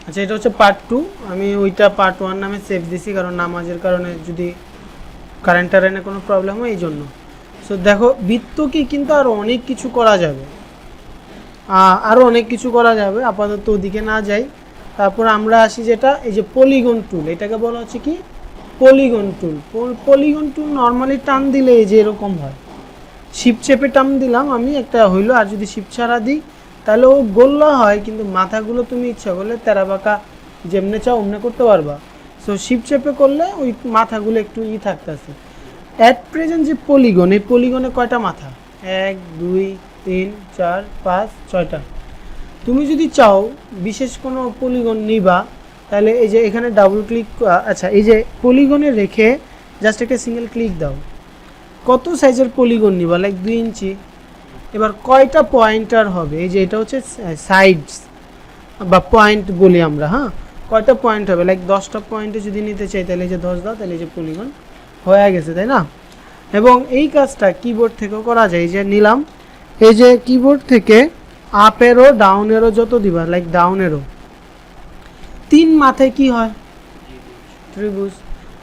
আচ্ছা, এটা হচ্ছে পার্ট 2। আমি ওইটা পার্ট 1 নামে সেভ দিছি, কারণ নামাজের কারণে যদি কারেন্ট টারেন্টে কোনো প্রবলেম হয় এই জন্য। সো দেখো, বৃত্তকে কিন্তু আরও অনেক কিছু করা যাবে, আরও অনেক কিছু করা যাবে। আপাতত ওদিকে না যাই। তারপর আমরা আসি যেটা, এই যে পলিগন টুল, এটাকে বলা হচ্ছে কি polygon tool. Polygon tool normally টান দিলে এই যে এরকম হয়, শিপ চেপে টান দিলাম আমি, একটা হইলো। আর যদি শিপ ছাড়া দিই তাহলে ও গোল্লা হয়, কিন্তু মাথাগুলো তুমি ইচ্ছা করলে তেরা বাঁকা যেমনে চাও অমনে করতে পারবা। সো শিপ চেপে করলে ওই মাথাগুলো একটু থাকতেছে। অ্যাট প্রেজেন্ট যে পলিগন, এই পলিগনে কয়টা মাথা? 1 2 3 4 5 6টা। তুমি যদি চাও বিশেষ কোনো পলিগন নিবা, তাহলে এই যে এখানে ডাবল ক্লিক, আচ্ছা এই যে পলিগনে রেখে জাস্ট একটা সিঙ্গেল ক্লিক দাও। কত সাইজের পলিগন নিবা? লাইক 2 ইঞ্চি। এবার কয়টা পয়েন্টার হবে? এই যে এটা হচ্ছে সাইডস বা পয়েন্ট বলি আমরা, হ্যাঁ। কয়টা পয়েন্ট হবে? লাইক 10টা পয়েন্টে যদি নিতে চাই তাহলে এই যে 10 দাও, তাহলে এই যে পলিগন হয়ে গেছে, তাই না? এবং এই কাজটা কিবোর্ড থেকেও করা যায়। এই যে নিলাম, এই যে কিবোর্ড থেকে আপ এরো ডাউন এরো যত দিবা, লাইক ডাউন এরো 3 মাথায় কি হয়? ত্রিভুজ।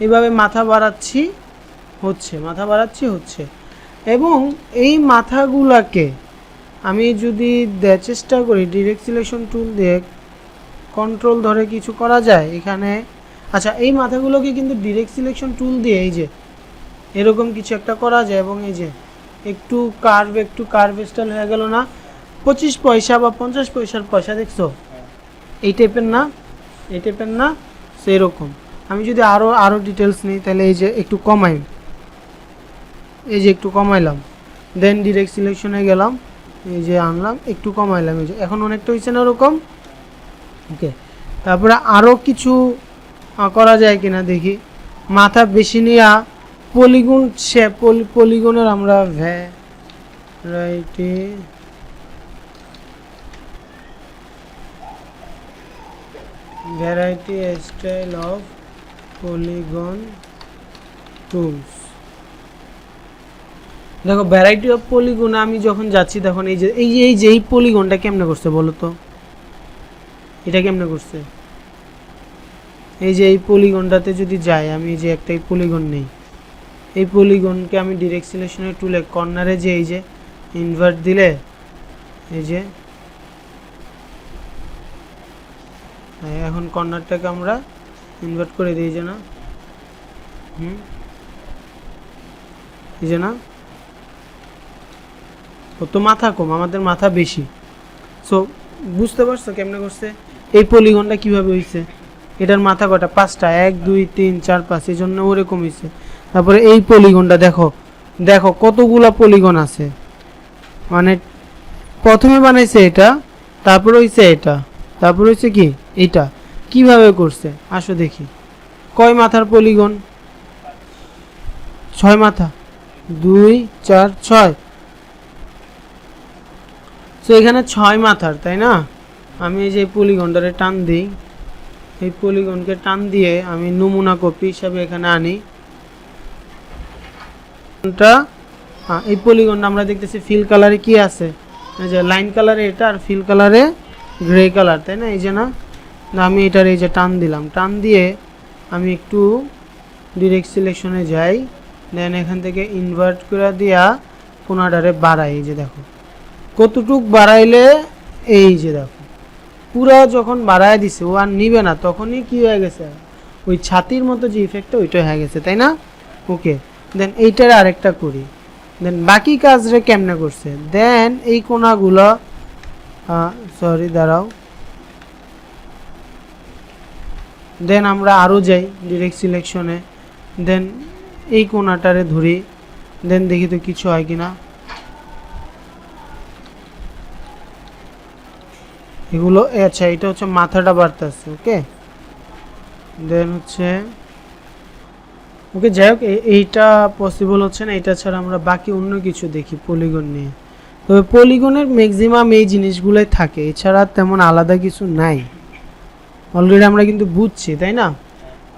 এইভাবে মাথা বাড়াচ্ছি হচ্ছে, মাথা বাড়াচ্ছি হচ্ছে। এবং এই মাথাগুলাকে আমি যদি চেষ্টা করি ডিরেক্ট সিলেকশন টুল দিয়ে কন্ট্রোল ধরে কিছু করা যায় এখানে। আচ্ছা, এই মাথাগুলোকে কিন্তু ডিরেক্ট সিলেকশন টুল দিয়ে এই যে এরকম কিছু একটা করা যায়। এবং এই যে একটু কার্ভ স্টাইল হয়ে গেল না? 25 পয়সা বা 50 পয়সার পয়সা, দেখছো? এই টাইপের না, এই টাইপের না, সেরকম। আমি যদি আরও ডিটেলস নিই তাহলে এই যে একটু কমাই, এই যে একটু কমাইলাম, দেন ডিরেক্ট সিলেকশনে গেলাম, এই যে আনলাম, একটু কমাইলাম, এই যে এখন অনেকটা হয়েছে না ওরকম। ওকে, তারপরে আরও কিছু করা যায় কিনা দেখি। মাথা বেশি নিয়ে পলিগন পলিগনের আমরা variety style of polygon tools. দেখো, ভ্যারাইটি অফ পলিগন আমি যখন যাচ্ছি তখন এই পলিগনটা কেমনে করছে বলো তো? এটা কেমনে করছে? এই যে এই পলিগনটাতে যদি যাই আমি, এই যে একটা পলিগন নেই, এই পলিগনকে আমি ডিরেক্ট সিলেকশনের টুলে কর্নারে যে এই যে ইনভার্ট দিলে, এই যে এখন কর্নারটাকে আমরা ইনভার্ট করে দিই, যে না, এই যে না, ও তো মাথা কম, আমাদের মাথা বেশি। সো বুঝতে পারছো কেমনে করছে? এই পলিগনটা কিভাবে হয়েছে? এটার মাথা কটা? 5টা, 1 2 3 4 5, এই জন্য ওরকম হয়েছে। তারপরে এই পলিগনটা দেখো, দেখো কতগুলা পলিগন আছে। মানে প্রথমে বানাইছে এটা, তারপরে হয়েছে এটা, তারপরে হয়েছে কি এটা। কিভাবে করছে আসো দেখি। কয় মাথার পলিগন? 6 মাথা, 2 4 6। সো এখানে 6 মাথার, তাই না? আমি এই যে পলিগনটারে টান দিই, এই পলিগনকে টান দিয়ে আমি নমুনা কপি হিসাবে এখানে আনি। এই পলিগনটা আমরা দেখতেছি ফিল কালারে কি আছে, এই যে লাইন কালারে এটা, আর ফিল কালারে গ্রে কালার, তাই না? এই যে না, আমি এটার এই যে টান দিলাম, টান দিয়ে আমি একটু ডিরেক্ট সিলেকশনে যাই, দেন এখান থেকে ইনভার্ট করে দিয়া কোনাডারে বাড়াই। এই যে দেখো কতটুক বাড়াইলে, এই যে দেখো পুরা যখন বাড়ায় দিছে ও আর নিবে না, তখনই কি হয়ে গেছে, ওই ছাতির মতো যে ইফেক্টটা ওইটা হয়ে গেছে, তাই না? ওকে, দেন এইটার আরেকটা করি। দেন বাকি কাজরে কেমনে করছে, দেন এই কোনাগুলো, সরি দাঁড়াও, দেন আমরা আরও যাই ডিরেক্ট সিলেকশনে, দেন এই কোনাটারে ধরি, দেন দেখি তো কিছু হয় কিনা। এগুলো, আচ্ছা এটা হচ্ছে মাথাটা বাড়তেছে, ওকে। দেন হচ্ছে ওকে, যাই হোক, এইটা পসিবল হচ্ছে না। এটা ছাড়া আমরা বাকি অন্য কিছু দেখি পলিগন নিয়ে। তবে পলিগনের ম্যাক্সিমাম এই জিনিসগুলোই থাকে, এছাড়া তেমন আলাদা কিছু নাই। অলরেডি আমরা কিন্তু বুঝছি, তাই না?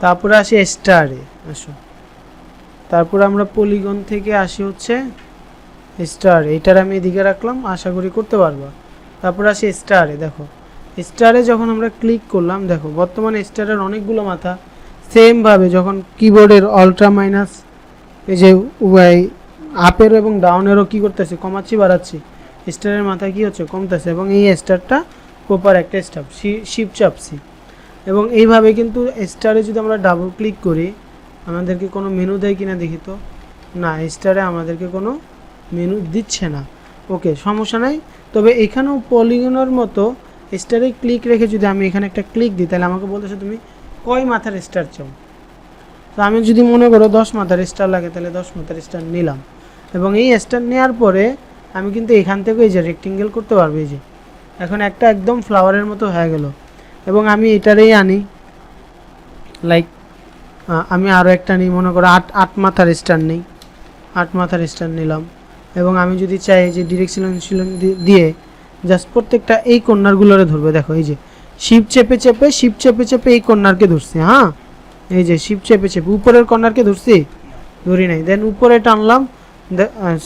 তারপরে আসি স্টারে, আসো। তারপরে আমরা পলিগন থেকে আসি হচ্ছে স্টার, এটার আমি এদিকে রাখলাম, আশা করি করতে পারবো। তারপরে আসি স্টারে, দেখো স্টারে যখন আমরা ক্লিক করলাম, দেখো বর্তমানে স্টারের অনেকগুলো মাথা সেমভাবে যখন কিবোর্ডের অল্ট্রা মাইনাস এই যে আপের এবং ডাউনেরও কী করতেছে, কমাচ্ছি বাড়াচ্ছি, স্টারের মাথা কী হচ্ছে, কমতেছে। এবং এই স্টারটা প্রপার একটা স্টার শিপ চাপছি। এবং এইভাবে কিন্তু স্টারে যদি আমরা ডাবল ক্লিক করি আমাদেরকে কোনো মেনু দেয় কিনা দেখি তো, না স্টারে আমাদেরকে কোনো মেনু দিচ্ছে না। ওকে, সমস্যা নাই। তবে এখানেও পলিগনের মতো স্টারে ক্লিক রেখে যদি আমি এখানে একটা ক্লিক দিই তাহলে আমাকে বলতেছে তুমি কয় মাথার স্টার চাও। তো আমি যদি মনে করো 10 মাথার স্টার লাগে তাহলে 10 মাথার স্টার নিলাম। এবং এই স্টার নেওয়ার পরে আমি কিন্তু এখান থেকে এই যে রেক্টেঙ্গেল করতে পারবো। এই যে এখন একটা একদম ফ্লাওয়ারের মতো হয়ে গেল। এবং আমি এটারেই আনি, লাইক আমি আরও একটা নিই, মনে করো 8 মাথার স্টার নেই, 8 মাথার স্টার নিলাম। এবং আমি যদি চাই যে ডিরেকশন দিয়ে জাস্ট প্রত্যেকটা এই কর্নারগুলোরে ধরবে। দেখো এই যে শিপ চেপে চেপে এই কর্নারকে ধরছি। হ্যাঁ, এই যে শিপ চেপে উপরের কর্নারকে ধরছি, ধরি নাই। দেন উপরে টানলাম,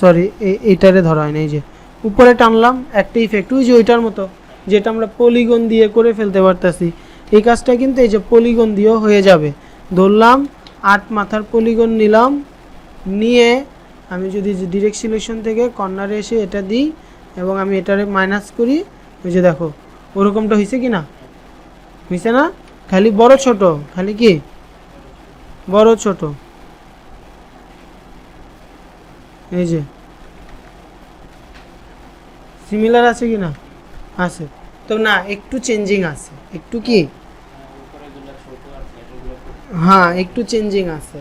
সরি এইটারে ধরা হয় না, এই যে উপরে টানলাম একটা ইফেক্ট, ওই যে ওইটার মতো যেটা আমরা পলিগন দিয়ে করে ফেলতে পারতেছি। এই কাজটা কিন্তু এই যে পলিগন দিয়েও হয়ে যাবে। ধরলাম 8 মাথার পলিগন নিলাম, নিয়ে আমি যদি ডিরেক্ট সিলেকশন থেকে কর্নারে এসে এটা দিই এবং আমি এটারে মাইনাস করি, ওই যে দেখো ওরকমটা হয়েছে কি না, হয়েছে না? খালি বড় ছোট, খালি কি বড় ছোট, এই যে সিমিলার আছে কি না? আছে তো না, একটু চেঞ্জিং আছে, একটু কি, হ্যাঁ একটু চেঞ্জিং আছে,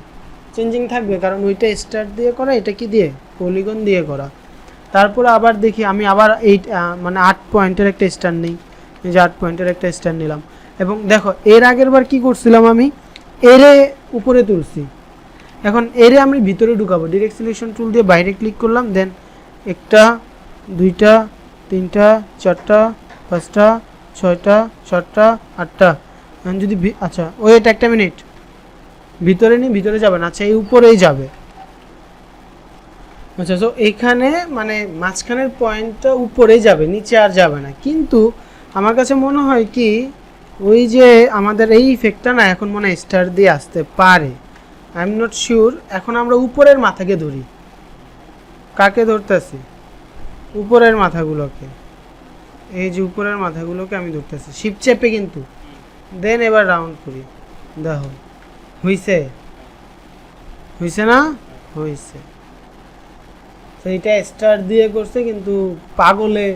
চেঞ্জিং থাকবে কারণ ওইটা স্টার্ট দিয়ে করা, এটা কি দিয়ে, পলিগন দিয়ে করা। তারপরে আবার দেখি আমি আবার এই মানে 8 পয়েন্টের একটা স্টার নেই, এই যে 8 পয়েন্টের একটা স্টার নিলাম। এবং দেখো এর আগের বার কী করছিলাম, আমি এরে উপরে তুলছি, এখন এরে আমি ভিতরে ঢুকাবো। ডিরেক্ট সিলেকশন টুল দিয়ে বাইরে ক্লিক করলাম, দেন 1টা 2টা 3টা 4টা 5টা 6টা 7টা 8টা। এখন যদি আচ্ছা ওয়েট একটা মিনিট, ভিতরে নিই, ভিতরে যাবে না, আচ্ছা এই উপরেই যাবে। আচ্ছা, তো এখানে মানে মাঝখানের পয়েন্টটা উপরেই যাবে, নিচে আর যাবে না। কিন্তু আমার কাছে মনে হয় কি ওই যে আমাদের এই ইফেক্টটা না এখন মনে হয় স্টার দিয়ে আসতে পারে, আই এম নট শিওর। এখন আমরা উপরের মাথাকে ধরি, কাকে ধরতেছি, উপরের মাথাগুলোকে, এই যে উপরের মাথাগুলোকে আমি ধরতেছি শিপ চেপে কিন্তু। দেন এবার রাউন্ড করি, দেখো হইছে, হইছে না, হইছে। সেইটা স্টার দিয়ে করছে কিন্তু পাগলে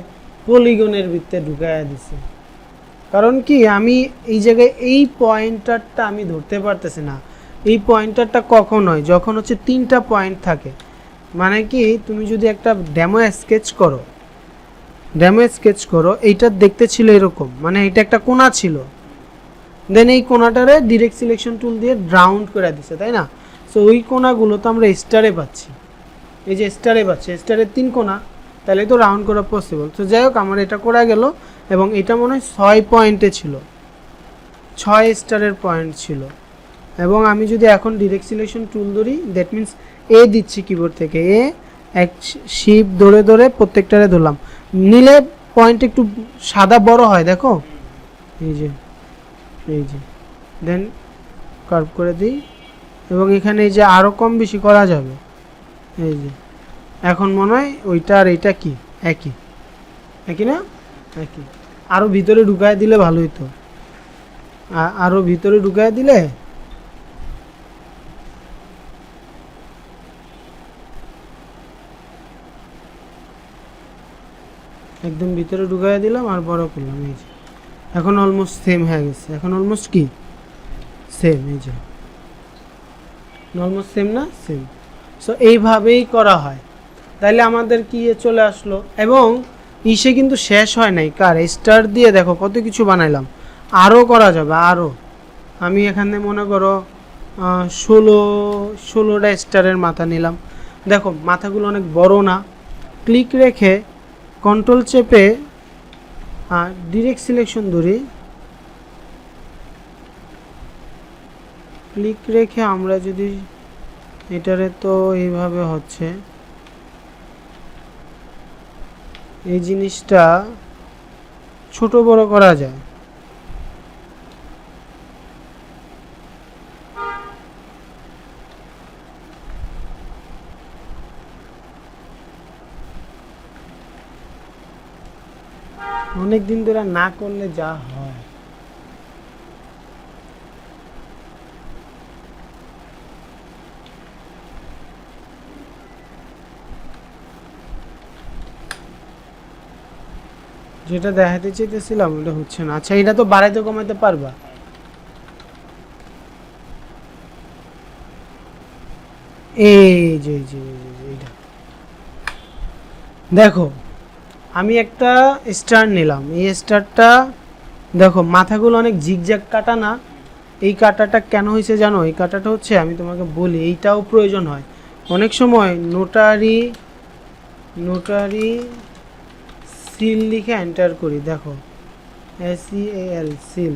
পলিগনের ভিতরে ঢুকাইয়া দিছে। কারণ কি আমি এই জায়গায় এই পয়েন্টারটা আমি ধরতে পারতেছি না। এই পয়েন্টারটা কখন হয়, যখন হচ্ছে 3টা পয়েন্ট থাকে। মানে কি তুমি যদি একটা ডেমো স্কেচ করো এইটা দেখতে ছিল এরকম, মানে এটা একটা কোণা ছিল, দেন এই কোণাটারে ডিরেক্ট সিলেকশন টুল দিয়ে রাউন্ড করে দিছে, তাই না? সো ওই কোণাগুলো তো আমরা স্টারে পাচ্ছি, এই যে স্টারে পাচ্ছি, স্টারের 3 কোণা, তাহলে তো রাউন্ড করা পসিবল। তো যাই হোক আমার এটা করা গেল। এবং এটা মনে হয় 6 পয়েন্টে ছিল, 6 স্টারের পয়েন্ট ছিল। এবং আমি যদি এখন ডিরেক্ট সিলেকশন টুল ধরি, দ্যাট মিন্স এ দিচ্ছি কিবোর্ড থেকে, এক শিপ ধরে ধরে প্রত্যেকটারে ধরলাম, নিলে পয়েন্ট একটু সাদা বড় হয়, দেখো এই যে, এই যে দেন কার্ভ করে দিই। এবং এখানে এই যে আরও কম বেশি করা যাবে, এই যে এখন মনে হয় ওইটা আর এইটা কি একই, একই না, একই। আরও ভিতরে ঢুকায় দিলে ভালো হতো, আরও ভিতরে ঢুকায় দিলে একদম ভিতরে ঢুকায় দিলাম আর বড় করলাম, এই যে এখন অলমোস্ট সেম হয়ে গেছে, এখন অলমোস্ট কি সেম, এই যে অলমোস্ট সেম না, সেম। সো এইভাবেই করা হয়। তাইলে আমাদের কি চলে আসলো। এবং ইসে কিন্তু শেষ হয় নাই, কার স্টার দিয়ে দেখো কত কিছু বানাইলাম, আরও করা যাবে আরও। আমি এখানে মনে করো 16টা স্টারের মাথা নিলাম, দেখো মাথাগুলো অনেক বড় না, ক্লিক রেখে কন্ট্রোল চেপে ডিরেক্ট সিলেকশন ধরি, ক্লিক রেখে আমরা যদি এটারে, তো এইভাবে হচ্ছে এই জিনিসটা ছোট বড় করা যায়। অনেক দিন ধরে না করলে যা হয়। যেটা দেখাতে চাইতেছিলাম ওটা হচ্ছে না। আচ্ছা, এটা তো বাড়াইতে কমাইতে পারবা। এই যে এইটা দেখো, আমি একটা স্টার নিলাম। এই স্টারটা দেখো মাথাগুলো অনেক জিগজ্যাগ কাটা না। এই কাটাটা কেন হয়েছে জানো? এই কাটাটা হচ্ছে, আমি তোমাকে বলি, এইটাও প্রয়োজন হয় অনেক সময়। নোটারি সিল লিখে এন্টার করি, দেখো SEAL সিল।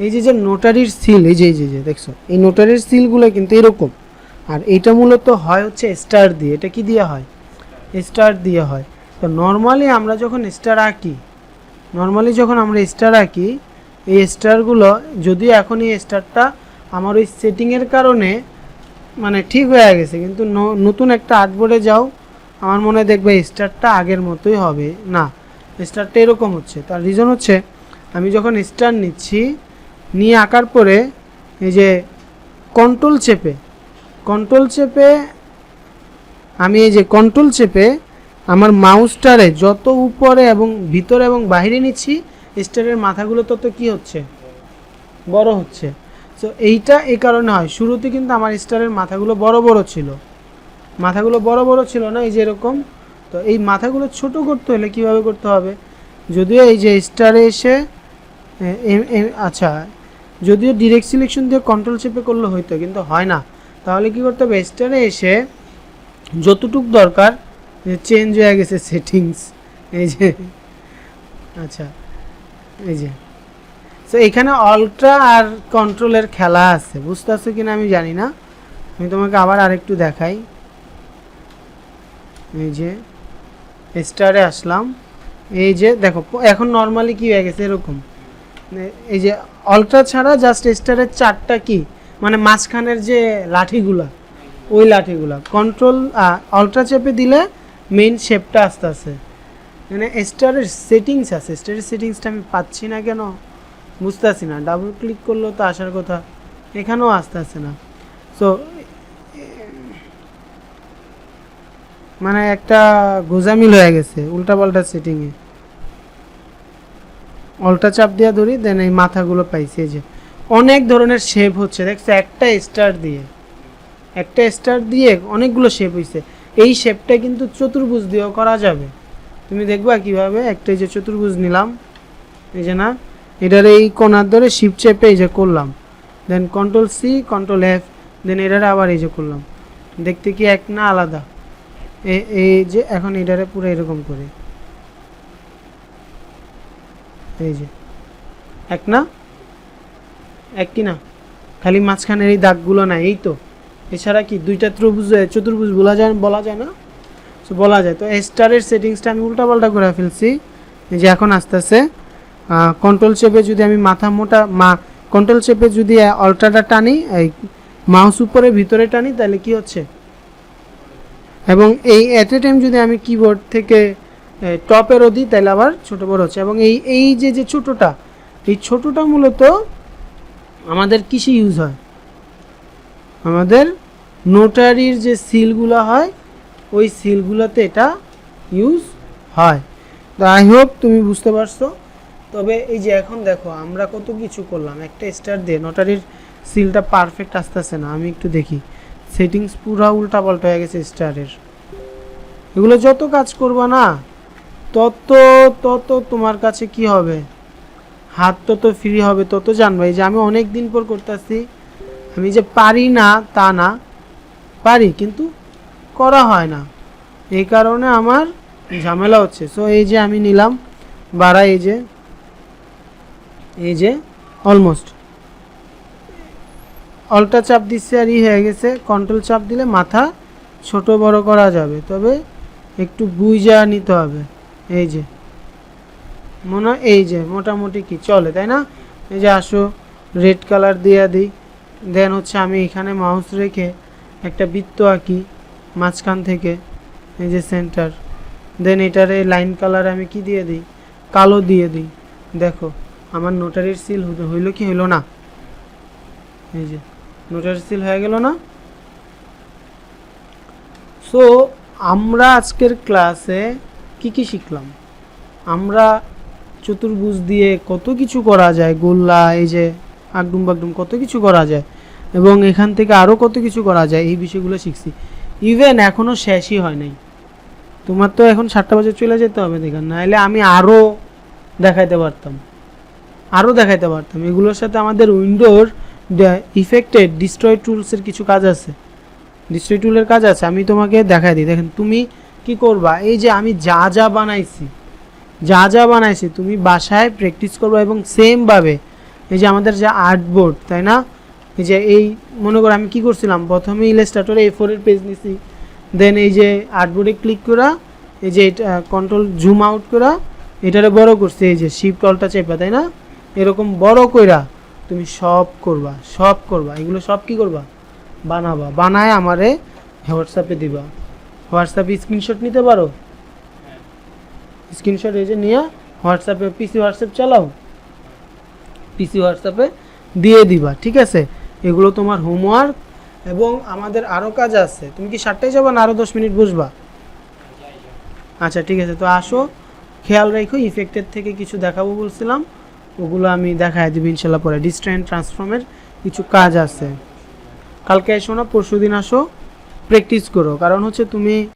এই যে নোটারির সিল, এই যে দেখছো, এই নোটারির সিলগুলো কিন্তু এরকম। আর এটা মূলত হয় হচ্ছে স্টার দিয়ে। এটা কি দিয়ে হয়? স্টার দিয়ে হয়। তো নর্মালি আমরা যখন স্টার আঁকি, এই স্টারগুলো যদিও এখন এই স্টারটা আমার ওই সেটিংয়ের কারণে মানে ঠিক হয়ে গেছে, কিন্তু নতুন একটা আর্টবোর্ডে যাও, আমার মনে হয় দেখবে স্টারটা আগের মতোই হবে না, স্টারটা এরকম হচ্ছে। তার রিজন হচ্ছে, আমি যখন স্টার নিয়ে আঁকার পরে এই যে কন্ট্রোল চেপে আমার মাউসটারে যত উপরে এবং ভিতরে এবং বাইরে নিচ্ছি, স্টারের মাথাগুলো তত কি হচ্ছে? বড় হচ্ছে। সো এইটা এই কারণে হয়। শুরুতে কিন্তু আমার স্টারের মাথাগুলো বড় বড় ছিল না, এই যে এরকম। তো এই মাথাগুলো ছোট করতে হলে কিভাবে করতে হবে? যদিও এই যে স্টারে এসে আচ্ছা, যদিও ডিরেক্ট সিলেকশন দিয়ে কন্ট্রোল চেপে করলে হইতো, কিন্তু হয় না। তাহলে কি করতে হবে? স্টারে এসে যতটুক দরকার, চেঞ্জ হয়ে গেছে সেটিংস, এই যে আচ্ছা, এই যে সো এখানে অল্ট্রা আর কন্ট্রোলের খেলা আছে, বুঝতে পারছো কিনা আমি জানি না। আমি তোমাকে আবার আরেকটু দেখাই। এই যে স্টারে আসলাম, এই যে দেখো এখন নর্মালি কি হয়ে গেছে এরকম। এই যে অল্ট্রা ছাড়া জাস্ট স্টারের চারটা কি মানে মাঝখানের যে লাঠিগুলা, ওই লাঠিগুলা কন্ট্রোল অল্ট্রা চেপে দিলে মেইন শেপটা আস্তে আস্তে, মানে স্টারের সেটিংস আছে। স্টারের সেটিংসটা আমি পাচ্ছি না কেন, বুঝতেছি না। ডাবল ক্লিক করলেও তো আসার কথা, এখানেও আসতে না। সো মানে একটা গোজামিল হয়ে গেছে উল্টাপাল্টা সেটিংয়ে। অল্টা চাপ দিয়ে ধরি, দেন এই মাথাগুলো পাইছি। এই যে অনেক ধরনের শেপ হচ্ছে, দেখছো? একটা স্টার দিয়ে অনেকগুলো শেপ হয়েছে। এই শেপটা কিন্তু চতুর্ভুজ দিয়েও করা যাবে। তুমি দেখবা কিভাবে। একটা এই যে চতুর্ভুজ নিলাম, এই যে না, এটার এই কোণার ধরে শিপ চেপে এই যে করলাম, দেন কন্ট্রোল C কন্ট্রোল F, দেন এটারে আবার এই যে করলাম। দেখতে কি এক না আলাদা? এই যে এখন এটারে পুরো এরকম করে, এই যে এক না, এক কি না, খালি মাঝখানের এই দাগগুলো না, এই তো। এছাড়া কি দুইটা চতুর্ভুজ বলা যায় না? সো বলা যায়। তো স্টারের সেটিংসটা আমি উল্টাপাল্টা করে ফেলছি। এই যে এখন আস্তে আস্তে কন্ট্রোল চেপে যদি আমি কন্ট্রোল চেপে যদি অল্টারটা টানি, এই মাউস উপরে ভিতরে টানি, তাহলে কি হচ্ছে? এবং এই অ্যাট এ টাইম যদি আমি কিবোর্ড থেকে টপেরও দিই, তাহলে আবার ছোটো বড় হচ্ছে। এবং এই যে ছোটোটা মূলত আমাদের কিসে ইউজ হয়? আমাদের নোটারির যে সিলগুলো হয়, ওই সিলগুলোতে এটা ইউজ হয়। তো আই হোপ তুমি বুঝতে পারছো। তবে এই যে এখন দেখো আমরা কত কিছু করলাম একটা স্টার দিয়ে। নোটারির সিলটা পারফেক্ট আসতেছে না, আমি একটু দেখি। সেটিংস পুরো উল্টাপাল্টা হয়ে গেছে স্টারের। এগুলো যত কাজ করবা না, তত তোমার কাছে কি হবে? হাত তত ফ্রি হবে, তত জানবা। এই যে আমি অনেক দিন পর করতেছি, আমি যে পারি না তা না, পারি, কিন্তু করা হয় না, এই কারণে আমার ঝামেলা হচ্ছে। সো এই যে আমি নিলাম বাড়া, এই যে অলমোস্ট অল্টা চাপ দিচ্ছে আর হয়ে গেছে। কন্ট্রোল চাপ দিলে মাথা ছোট বড় করা যাবে, তবে একটু বুঝা নিতে হবে। এই যে মনে হয় এই যে মোটামুটি কি চলে, তাই না? এই যে আসো রেড কালার দিয়ে দিই, দেন হচ্ছে আমি এখানে মাউস রেখে একটা বৃত্ত আঁকি মাঝখান থেকে, এই যে সেন্টার, দেন এটারে লাইন কালার আমি কি দিয়ে দিই, কালো দিয়ে দিই। দেখো আমার নোটারির সিল হইলো কি হইলো না? এই যে নোটারির সিল হয়ে গেল না? সো আমরা আজকের ক্লাসে কি কি শিখলাম? আমরা চতুর্ভুজ দিয়ে কত কিছু করা যায়, গোল্লা, এই যে আগডুম বাগডুম কত কিছু করা যায়, এবং এখান থেকে আরও কত কিছু করা যায়, এই বিষয়গুলো শিখছি। ইভেন এখনও শেষই হয় নাই। তোমার তো এখন 7টা বাজে চলে যেতে হবে দেখান, নাহলে আমি আরও দেখাইতে পারতাম, এগুলোর সাথে আমাদের উইন্ডোর ইফেক্টেড ডিস্ট্রয় টুলসের কিছু কাজ আছে, ডিস্ট্রয় টুলের কাজ আছে, আমি তোমাকে দেখাই দিই। দেখেন তুমি কি করবা, এই যে আমি যা যা বানাইছি তুমি বাসায় প্র্যাকটিস করবা, এবং সেমভাবে এই যে আমাদের যে আর্টবোর্ড, তাই না? এই যে এই মনে করো আমি কি করছিলাম, প্রথমে ইলাস্ট্রেটরে A4 এর পেজ নিছি, দেন এই যে আর্টবোর্ডে ক্লিক করা, এই যে কন্ট্রোল জুম আউট করা, এটারে বড় করছি, এই যে শিফট অলটা চেপা, তাই না? এরকম বড় কইরা তুমি সব করবা, এগুলো সব কি করবা, বানায় আমারে হোয়াটসঅ্যাপে দিবা। হোয়াটসঅ্যাপে স্ক্রিনশট নিতে পারো, স্ক্রিনশট এই যে নিয়ে হোয়াটসঅ্যাপে হোয়াটসঅ্যাপ চালাও, হোয়াটসঅ্যাপে দিয়ে দিবা, ঠিক আছে? এগুলো তোমার হোমওয়ার্ক। এবং আমাদের আরও কাজ আছে। তুমি কি 7টায় যাবা না আরও 10 মিনিট বসবা? আচ্ছা ঠিক আছে, তো আসো, খেয়াল রাখো ইফেক্টের থেকে কিছু দেখাবো বলছিলাম, ওগুলো আমি দেখাই দেবো ইনশাল্লাহ পরে। ডিস্ট্যান্ট ট্রান্সফর্মের কিছু কাজ আছে, কালকে এসো না পরশু দিন আসো, প্র্যাকটিস করো, কারণ হচ্ছে তুমি